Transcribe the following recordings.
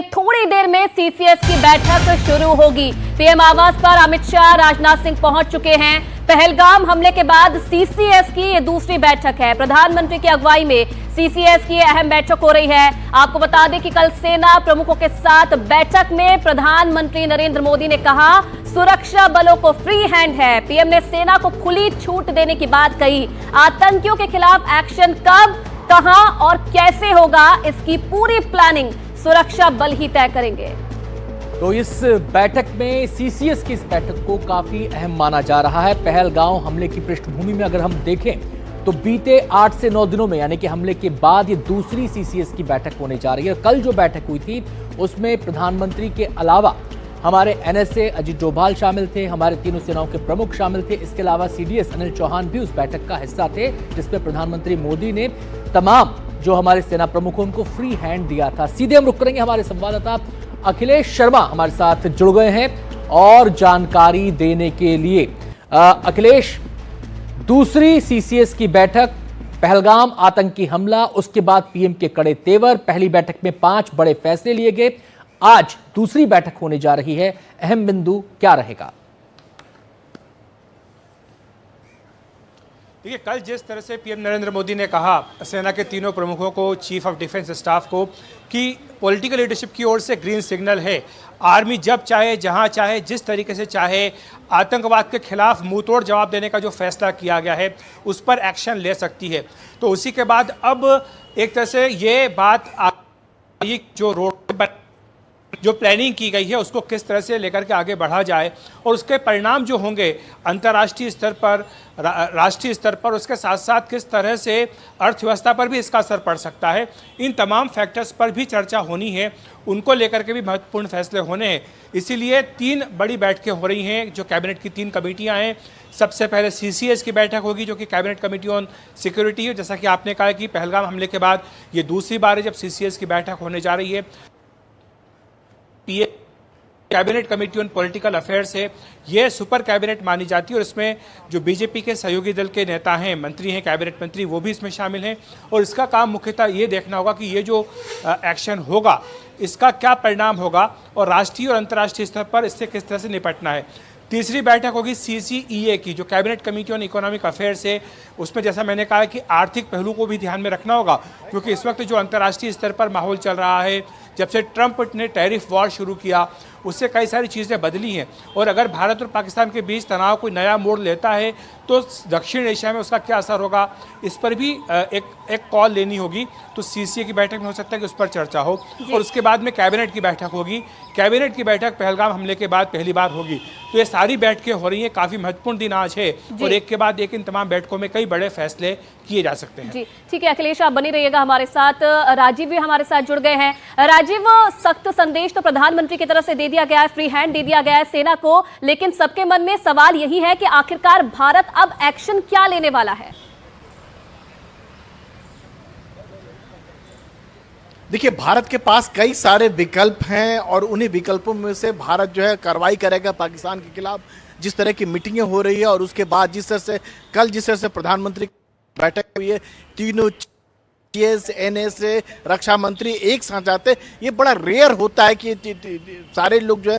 थोड़ी देर में सीसीएस की बैठक शुरू होगी। पीएम आवास पर अमित शाह, राजनाथ सिंह पहुंच चुके हैं। पहलगाम हमले के बाद सीसीएस की ये दूसरी बैठक है। प्रधानमंत्री की अगुवाई में सीसीएस की अहम बैठक हो रही है। आपको बता दें कि कल सेना प्रमुखों के साथ बैठक में प्रधानमंत्री नरेंद्र मोदी ने कहा, सुरक्षा बलों को फ्री हैंड है। पीएम ने सेना को खुली छूट देने की बात कही। आतंकियों के खिलाफ एक्शन कब, कहां और कैसे होगा, इसकी पूरी प्लानिंग सुरक्षा बल ही तय करेंगे। तो इस बैठक में सीसीएस की इस बैठक को काफी अहम माना जा रहा है। पहलगाम हमले की पृष्ठभूमि में अगर हम देखें तो बीते 8 से 9 दिनों में यानी कि हमले के बाद ये दूसरी सीसीएस की बैठक होने जा रही है। कल जो बैठक हुई थी उसमें प्रधानमंत्री के अलावा हमारे एनएसए अजीत डोभाल शामिल थे, हमारे तीनों सेनाओं के प्रमुख शामिल थे। इसके अलावा सीडीएस अनिल चौहान भी उस बैठक का हिस्सा थे, जिसमें प्रधानमंत्री मोदी ने तमाम जो हमारे सेना प्रमुख उनको फ्री हैंड दिया था। सीधे हम रुक करेंगे, हमारे संवाददाता अखिलेश शर्मा हमारे साथ जुड़ गए हैं और जानकारी देने के लिए। अखिलेश, दूसरी सीसीएस की बैठक, पहलगाम आतंकी हमला, उसके बाद पीएम के कड़े तेवर, पहली बैठक में 5 बड़े फैसले लिए गए, आज दूसरी बैठक होने जा रही है। अहम बिंदु क्या रहेगा? देखिए, कल जिस तरह से पीएम नरेंद्र मोदी ने कहा सेना के तीनों प्रमुखों को, चीफ ऑफ डिफेंस स्टाफ को, कि पॉलिटिकल लीडरशिप की ओर से ग्रीन सिग्नल है, आर्मी जब चाहे, जहां चाहे, जिस तरीके से चाहे आतंकवाद के खिलाफ मुंहतोड़ जवाब देने का जो फैसला किया गया है उस पर एक्शन ले सकती है। तो उसी के बाद अब एक तरह से ये बात जो रोड जो प्लानिंग की गई है उसको किस तरह से लेकर के आगे बढ़ा जाए और उसके परिणाम जो होंगे अंतर्राष्ट्रीय स्तर पर, राष्ट्रीय स्तर पर, उसके साथ साथ किस तरह से अर्थव्यवस्था पर भी इसका असर पड़ सकता है, इन तमाम फैक्टर्स पर भी चर्चा होनी है। उनको लेकर के भी महत्वपूर्ण फैसले होने हैं। इसीलिए 3 बड़ी बैठकें हो रही हैं जो कैबिनेट की 3 कमेटियां हैं। सबसे पहले सीसीएस की बैठक होगी जो कि कैबिनेट कमेटी ऑन सिक्योरिटी है। जैसा कि आपने कहा कि पहलगाम हमले के बाद ये दूसरी बार है जब सीसीएस की बैठक होने जा रही है। Cabinet committee on political affairs है, ये सुपर कैबिनेट मानी जाती है और इसमें जो बीजेपी के सहयोगी दल के नेता हैं, मंत्री हैं, कैबिनेट मंत्री, वो भी इसमें शामिल हैं। और इसका काम मुख्यतः ये देखना होगा कि ये जो एक्शन होगा इसका क्या परिणाम होगा और राष्ट्रीय और अंतर्राष्ट्रीय स्तर पर इससे किस तरह से निपटना है। तीसरी बैठक होगी सीसीईए की जो cabinet committee on economic affairs है। उसमें जैसा मैंने कहा कि आर्थिक पहलू को भी ध्यान में रखना होगा, क्योंकि इस वक्त जो अंतर्राष्ट्रीय स्तर पर माहौल चल रहा है, जब से ट्रंप ने टैरिफ वॉर शुरू किया उससे कई सारी चीज़ें बदली हैं। और अगर भारत और पाकिस्तान के बीच तनाव कोई नया मोड़ लेता है तो दक्षिण एशिया में उसका क्या असर होगा, इस पर भी एक कॉल लेनी होगी। तो सीसीए की बैठक में हो सकता है कि उस पर चर्चा हो और उसके बाद में कैबिनेट की बैठक होगी। कैबिनेट की बैठक पहलगाम हमले के बाद पहली बार होगी। तो ये सारी बैठकें हो रही हैं। काफ़ी महत्वपूर्ण दिन आज है और एक के बाद एक इन तमाम बैठकों में कई बड़े फैसले किए जा सकते हैं। जी ठीक है अखिलेश, आप बनी रहिएगा हमारे साथ। राजीव भी हमारे साथ जुड़ गए हैं। राजीव, सख्त संदेश तो प्रधानमंत्री की तरफ से दे दिया गया है, फ्री हैंड दे दिया गया है सेना को, लेकिन सबके मन में सवाल यही है कि आखिरकार भारत अब एक्शन क्या लेने वाला है? देखिए, भारत के पास कई सारे विकल्प हैं और उन्हीं विकल्पों में से भारत जो है कार्रवाई करेगा पाकिस्तान के खिलाफ। जिस तरह की मीटिंगें हो रही है और उसके बाद जिस तरह से प्रधानमंत्री बैठक हुई है, तीनों एनएसए, रक्षा मंत्री एक साथ जाते हैं। ये बड़ा रेयर होता है कि सारे लोग जो है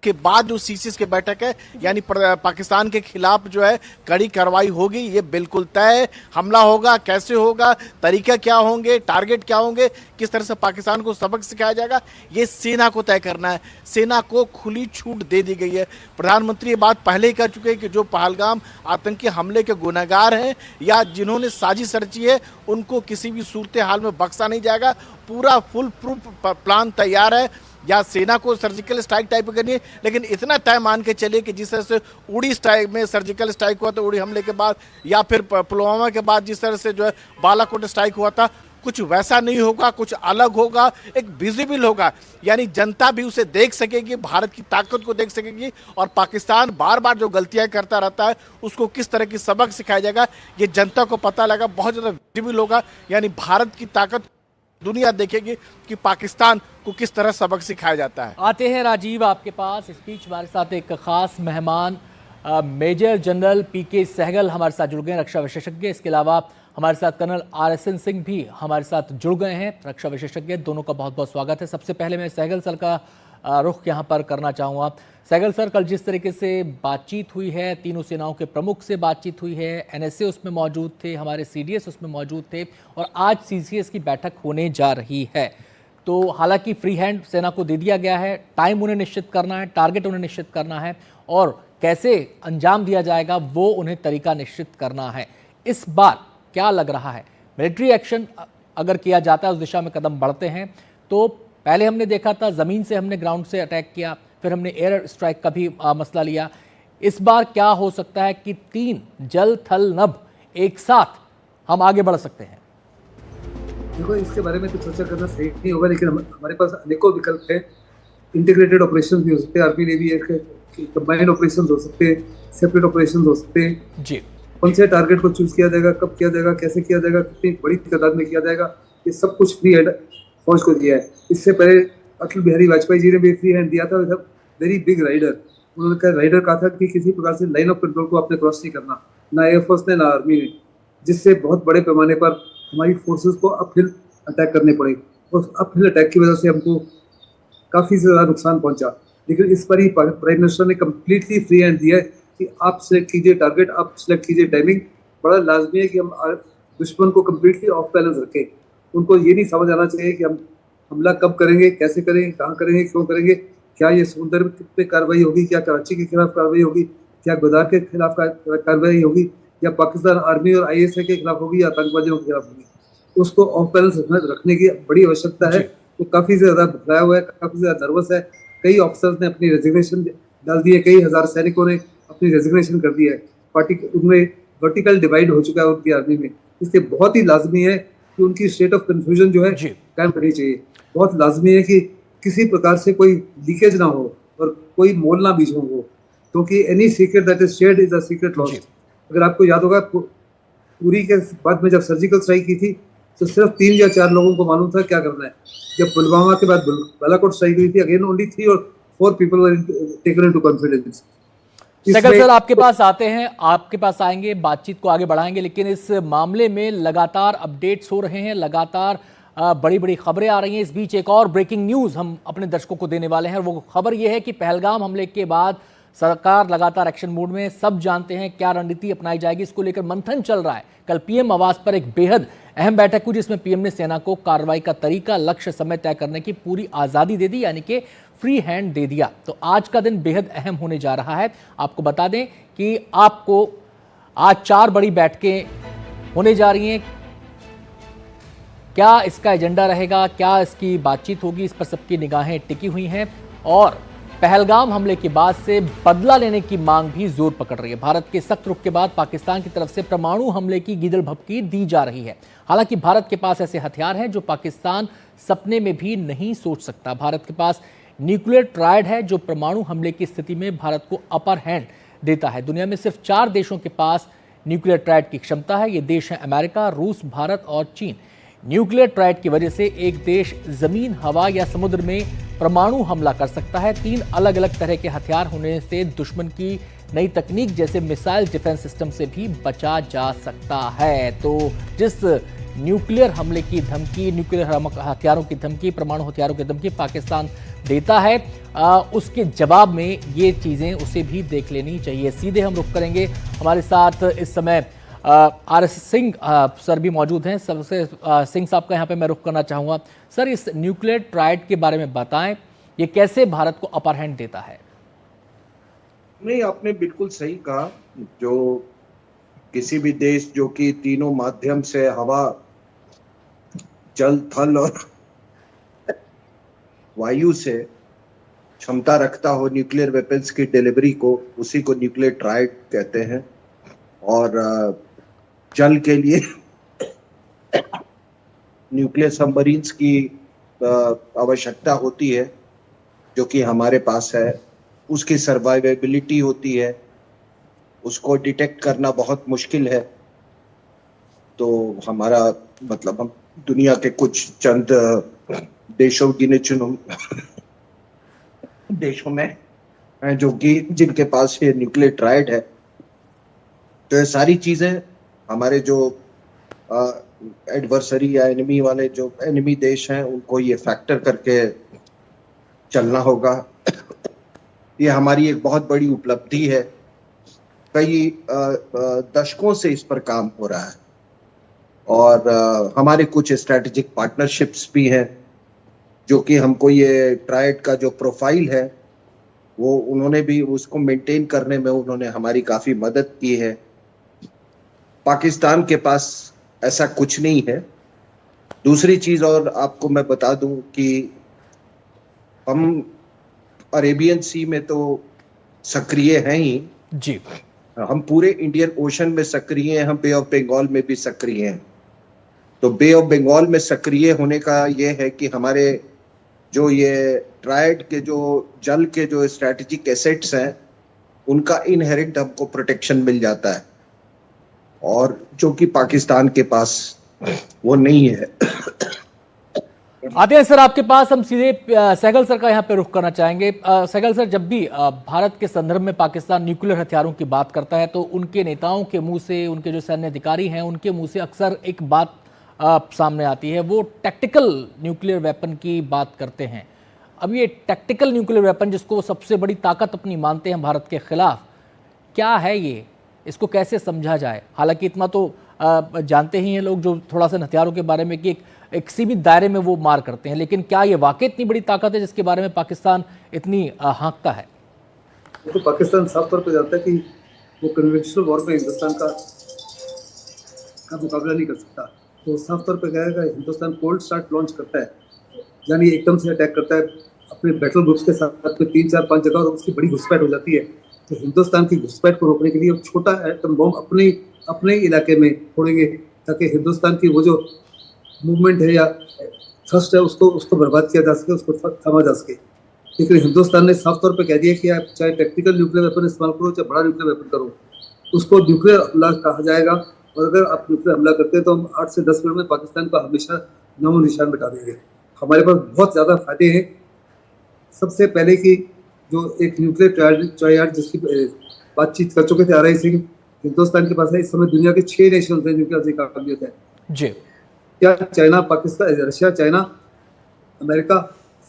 के बाद जो सीसीएस की बैठक है यानी पाकिस्तान के खिलाफ जो है कड़ी कार्रवाई होगी, ये बिल्कुल तय है। हमला होगा, कैसे होगा, तरीका क्या होंगे, टारगेट क्या होंगे, किस तरह से पाकिस्तान को सबक सिखाया जाएगा, ये सेना को तय करना है। सेना को खुली छूट दे दी गई है। प्रधानमंत्री ये बात पहले ही कर चुके हैं कि जो पहलगाम आतंकी हमले के गुनहगार हैं या जिन्होंने साजिश रची है उनको किसी भी सूरत हाल में बख्शा नहीं जाएगा। पूरा फुल प्रूफ प्लान तैयार है। या सेना को सर्जिकल स्ट्राइक टाइप करनी है, लेकिन इतना तय मान के चलिए कि जिस तरह से उड़ी स्ट्राइक में सर्जिकल स्ट्राइक हुआ था, उड़ी हमले के बाद, या फिर पुलवामा के बाद जिस तरह से जो है बालाकोट स्ट्राइक हुआ था, कुछ वैसा नहीं होगा, कुछ अलग होगा, एक विजिबल होगा। यानी जनता भी उसे देख सकेगी, भारत की ताकत को देख सकेगी और पाकिस्तान बार बार जो गलतियां करता रहता है उसको किस तरह की सबक सिखाया जाएगा ये जनता को पता लगा, बहुत ज़्यादा विजिबल होगा। यानी भारत की ताकत दुनिया देखेगी कि पाकिस्तान को किस तरह सबक सिखाया जाता है। आते हैं राजीव आपके पास। इस बीच हमारे साथ एक खास मेहमान मेजर जनरल पीके सहगल हमारे साथ जुड़ गए, रक्षा विशेषज्ञ। इसके अलावा हमारे साथ कर्नल RSN सिंह भी हमारे साथ जुड़ गए हैं, रक्षा विशेषज्ञ। दोनों का बहुत बहुत स्वागत है। सबसे पहले मैं सहगल सर का रुख यहाँ पर करना चाहूँगा। सहगल सर, कल जिस तरीके से बातचीत हुई है, तीनों सेनाओं के प्रमुख से बातचीत हुई है, NSA उसमें मौजूद थे, हमारे CDS उसमें मौजूद थे, और आज CCS की बैठक होने जा रही है। तो हालांकि फ्री हैंड सेना को दे दिया गया है, टाइम उन्हें निश्चित करना है, टारगेट उन्हें निश्चित करना है, और कैसे अंजाम दिया जाएगा वो उन्हें तरीका निश्चित करना है। इस बार क्या लग रहा है, मिलिट्री एक्शन अगर किया जाता है, उस दिशा में कदम बढ़ते हैं? तो पहले हमने देखा था ज़मीन से हमने ग्राउंड से अटैक किया, फिर हमने एयर स्ट्राइक का भी मसला लिया। इस बार क्या हो सकता है कि 3 जल थल नभ एक साथ हम आगे बढ़ सकते हैं? देखो, इसके बारे में तो चर्चा करना सही नहीं होगा, लेकिन हमारे पास अनेकों विकल्प है। इंटीग्रेटेड ऑपरेशन भी हो सकते हैं, आर्मी नेवी कंबाइंड ऑपरेशन हो सकते हैं, सेपरेट ऑपरेशन हो सकते हैं जी। कौन से टारगेट को चूज किया जाएगा, कब किया जाएगा, कैसे किया जाएगा, कितनी बड़ी तादाद में किया जाएगा, ये सब कुछ फ्री हैंड फौज को दिया है। इससे पहले अटल बिहारी वाजपेयी जी ने भी फ्री हैंड दिया था। वेरी बिग राइडर, उन्होंने कहा था कि किसी प्रकार से लाइन ऑफ कंट्रोल को आपने क्रॉस नहीं करना, ना एयरफोर्स ने ना आर्मी ने, जिससे बहुत बड़े पैमाने पर हमारी फोर्सेस को अपहिल अटैक करने पड़े, और अपहिल अटैक की वजह से हमको काफ़ी ज़्यादा नुकसान पहुंचा। लेकिन इस पर ही प्राइम मिनिस्टर ने कम्प्लीटली फ्री हैंड दिया है कि आप सिलेक्ट कीजिए टारगेट, आप सिलेक्ट कीजिए टाइमिंग। बड़ा लाजमी है कि हम दुश्मन को कम्प्लीटली ऑफ बैलेंस रखें। उनको ये नहीं समझ आना चाहिए कि हम हमला कब करेंगे, कैसे करेंगे, कहाँ करेंगे, क्यों करेंगे, क्या ये समुद्र में पे कार्रवाई होगी, क्या कराची के खिलाफ कार्रवाई होगी, क्या गोदार के खिलाफ कार्रवाई होगी, या पाकिस्तान आर्मी और ISI के खिलाफ होगी, या आतंकवादियों के खिलाफ होगी। उसको ऑफ बैलेंस रखने की बड़ी आवश्यकता है। वो काफ़ी ज़्यादा भटकाया हुआ है, काफ़ी ज़्यादा नर्वस है। कई ऑफिसर्स ने अपनी रेजिग्नेशन डाल दी है, कई हज़ार सैनिकों ने अपनी रेजिग्नेशन कर दी है। पार्टी उनमें वर्टिकल डिवाइड हो चुका है उनकी आर्मी में। इसलिए बहुत ही लाजमी है कि उनकी स्टेट ऑफ कन्फ्यूजन जो है कायम करनी चाहिए। बहुत लाजमी है कि किसी प्रकार से कोई लीकेज ना हो और कोई मोल ना बीच में हो, क्योंकि any secret that is shared is a secret lost. अगर आपको याद होगा, पूरी के बाद में जब सर्जिकल स्ट्राइक की थी तो सिर्फ 3 या 4 लोगों को मालूम था क्या करना है। जब पुलवामा के बाद बालाकोट स्ट्राइक हुई थी, अगेन ओनली 3 और 4 people were taken into confidence. Sehgal sir, आपके पास आते हैं, आपके पास आएंगे, बातचीत को आगे बढ़ाएंगे, लेकिन इस मामले में लगातार अपडेट्स हो रहे हैं, लगातार बड़ी बड़ी खबरें आ रही हैं। इस बीच एक और ब्रेकिंग न्यूज़ हम अपने दर्शकों को देने वाले हैं। वो खबर ये है कि पहलगाम हमले के बाद सरकार लगातार एक्शन मोड में। सब जानते हैं क्या रणनीति अपनाई जाएगी, इसको लेकर मंथन चल रहा है। कल PM आवास पर एक बेहद अहम बैठक हुई, जिसमें PM ने सेना को कार्रवाई का तरीका, लक्ष्य, समय तय करने की पूरी आज़ादी दे दी, यानी कि फ्री हैंड दे दिया। तो आज का दिन बेहद अहम होने जा रहा है। आपको बता दें कि आपको आज 4 बड़ी बैठकें होने जा रही हैं। क्या इसका एजेंडा रहेगा, क्या इसकी बातचीत होगी, इस पर सबकी निगाहें टिकी हुई हैं। और पहलगाम हमले के बाद से बदला लेने की मांग भी जोर पकड़ रही है। भारत के सख्त रुख के बाद पाकिस्तान की तरफ से परमाणु हमले की गीदड़ भभकी दी जा रही है। हालांकि भारत के पास ऐसे हथियार हैं जो पाकिस्तान सपने में भी नहीं सोच सकता। भारत के पास न्यूक्लियर ट्रायड है जो परमाणु हमले की स्थिति में भारत को अपर हैंड देता है। दुनिया में सिर्फ 4 देशों के पास न्यूक्लियर ट्रायड की क्षमता है। ये देश हैं अमेरिका, रूस, भारत और चीन। न्यूक्लियर ट्रायड की वजह से एक देश जमीन, हवा या समुद्र में परमाणु हमला कर सकता है। 3 अलग अलग तरह के हथियार होने से दुश्मन की नई तकनीक जैसे मिसाइल डिफेंस सिस्टम से भी बचा जा सकता है। तो जिस न्यूक्लियर हमले की धमकी, न्यूक्लियर हथियारों की धमकी, परमाणु हथियारों की धमकी पाकिस्तान देता है, उसके जवाब में ये चीज़ें उसे भी देख लेनी चाहिए। सीधे हम रुख करेंगे, हमारे साथ इस समय RS सिंह सर भी मौजूद हैं। सबसे सिंह साहब का यहाँ पे मैं रुख करना चाहूँगा। सर, इस न्यूक्लियर ट्रायड के बारे में बताएं, ये कैसे भारत को अपर हैंड देता है? नहीं, आपने बिल्कुल सही कहा। जो किसी भी देश जो कि तीनों माध्यम से, हवा, जल, थल और वायु से क्षमता रखता हो न्यूक्लियर वेपन्स की डिलीवरी को, उसी को न्यूक्लियर ट्रायड कहते हैं। और जल के लिए न्यूक्लियर सबमरीन्स की आवश्यकता होती है, जो कि हमारे पास है। उसकी सर्वाइवेबिलिटी होती है, उसको डिटेक्ट करना बहुत मुश्किल है। तो हमारा मतलब हम दुनिया के कुछ चंद देशों, गिने चुने देशों में जो कि जिनके पास ये न्यूक्लियर ट्रायड है। तो ये सारी चीजें हमारे जो एडवर्सरी या एनिमी वाले जो एनिमी देश हैं उनको ये फैक्टर करके चलना होगा। ये हमारी एक बहुत बड़ी उपलब्धि है। कई दशकों से इस पर काम हो रहा है और हमारे कुछ स्ट्रैटेजिक पार्टनरशिप्स भी हैं जो कि हमको ये ट्रायड का जो प्रोफाइल है वो उन्होंने भी उसको मेंटेन करने में उन्होंने हमारी काफ़ी मदद की है। पाकिस्तान के पास ऐसा कुछ नहीं है। दूसरी चीज़ और आपको मैं बता दूं कि हम अरेबियन सी में तो सक्रिय हैं ही जी। हम पूरे इंडियन ओशन में सक्रिय हैं, हम बे ऑफ बंगाल में भी सक्रिय हैं। तो बे ऑफ बंगाल में सक्रिय होने का ये है कि हमारे जो ये ट्रायड के जो जल के जो स्ट्रैटेजिक एसेट्स हैं उनका इनहेरेंट हमको प्रोटेक्शन मिल जाता है और जो कि पाकिस्तान के पास वो नहीं है। आते हैं सर आपके पास, हम सीधे सहगल सर का यहाँ पे रुख करना चाहेंगे। सहगल सर, जब भी भारत के संदर्भ में पाकिस्तान न्यूक्लियर हथियारों की बात करता है तो उनके नेताओं के मुंह से, उनके जो सैन्य अधिकारी हैं उनके मुंह से अक्सर एक बात सामने आती है, वो टैक्टिकल न्यूक्लियर वेपन की बात करते हैं। अब ये टैक्टिकल न्यूक्लियर वेपन जिसको सबसे बड़ी ताकत अपनी मानते हैं भारत के खिलाफ, क्या है ये, इसको कैसे समझा जाए? हालांकि इतना तो जानते ही हैं लोग जो थोड़ा सा हथियारों के बारे में कि एक सीमित दायरे में वो मार करते हैं, लेकिन क्या ये वाकई इतनी बड़ी ताकत है जिसके बारे में पाकिस्तान इतनी हाँकता है? तो पाकिस्तान साफ तौर पर जानता है कि वो कन्वेंशनल वॉर में हिंदुस्तान का मुकाबला नहीं कर सकता। तो साफ तौर पर कहेगा हिंदुस्तान कोल्ड स्टार्ट लॉन्च करता है, यानी एकदम से अटैक करता है अपने बैटल ग्रुप्स के साथ में 3, 4, 5 जगह और उसकी बड़ी घुसपैठ हो जाती है। तो हिंदुस्तान की घुसपैठ को रोकने के लिए छोटा एटम बॉम्ब अपने इलाके में फोड़ेंगे ताकि हिंदुस्तान की वो जो मूवमेंट है या थ्रस्ट है उसको बर्बाद किया जा सके, उसको थमा जा सके। लेकिन हिंदुस्तान ने साफ तौर पर कह दिया कि आप चाहे टैक्टिकल न्यूक्लियर वेपन इस्तेमाल करो चाहे बड़ा न्यूक्लियर वेपन करो, उसको न्यूक्लियर हमला कहा जाएगा। और अगर आप न्यूक्लियर हमला करते हैं तो हम 8 से 10 मिनट में पाकिस्तान का हमेशा नामो निशान मिटा देंगे। हमारे पास बहुत ज़्यादा फायदे हैं। सबसे पहले कि जो एक न्यूक्लियर ट्रायड जिसकी बातचीत कर चुके थे RI सिंह, हिंदुस्तान के पास है इस समय दुनिया के 6 नेशन हैं जिनके पास काबिलियत है जी। क्या China, Pakistan, Russia, China, America,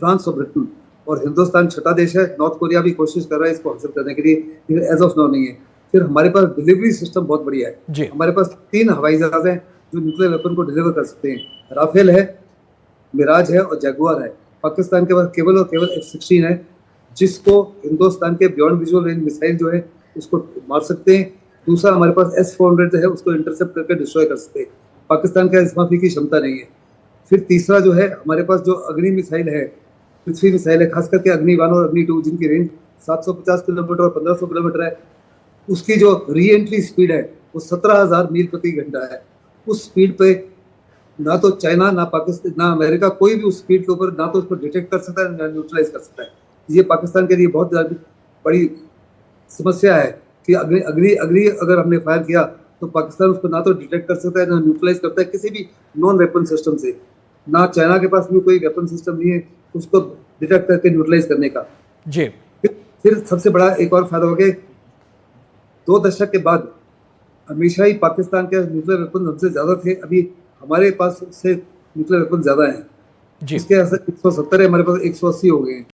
France और ब्रिटेन, और हिंदुस्तान छठा देश है। नॉर्थ कोरिया भी कोशिश कर रहा है इसको हासिल करने के लिए, लेकिन एज ऑफ नाउ नहीं है। फिर हमारे पास डिलीवरी सिस्टम बहुत बढ़िया है। हमारे पास 3 हवाई जहाज हैं जो न्यूक्लियर वेपन को डिलीवर कर सकते हैं। राफेल है, मिराज है और जैगुआर है। पाकिस्तान के पास केवल और केवल F-16 है जिसको हिंदुस्तान के बियॉन्ड विजुअल रेंज मिसाइल जो है उसको मार सकते हैं। दूसरा हमारे पास S-400 है, उसको इंटरसेप्ट करके डिस्ट्रॉय कर सकते हैं। पाकिस्तान का इस माफी की क्षमता नहीं है। फिर तीसरा जो है हमारे पास जो अग्नि मिसाइल है, पृथ्वी मिसाइल है, खास करके अग्नि 1 और अग्नि 2 जिनकी रेंज 750 किलोमीटर और 1500 किलोमीटर है, उसकी जो री एंट्री स्पीड है वो 17,000 मील प्रति घंटा है। उस स्पीड पे ना तो चाइना, ना पाकिस्तान, ना अमेरिका, कोई भी उस स्पीड के ऊपर ना तो उसको डिटेक्ट कर सकता है ना न्यूट्रलाइज कर सकता है। ये पाकिस्तान के लिए बहुत बड़ी समस्या है कि अग्नि अगर हमने फायर किया तो पाकिस्तान उसको ना तो डिटेक्ट कर सकता है ना न्यूट्रलाइज करता है किसी भी नॉन वेपन सिस्टम से। ना चाइना के पास भी कोई वेपन सिस्टम नहीं है उसको डिटेक्ट करके न्यूट्रलाइज करने का। जी। फिर सबसे बड़ा एक और फायदा हो गया, 2 दशक के बाद हमेशा ही पाकिस्तान के न्यूक्लियर वेपन हमसे ज्यादा थे, अभी हमारे पास से न्यूक्लियर वेपन ज्यादा हैं। इसके 170 है, हमारे पास 180 हो गए हैं।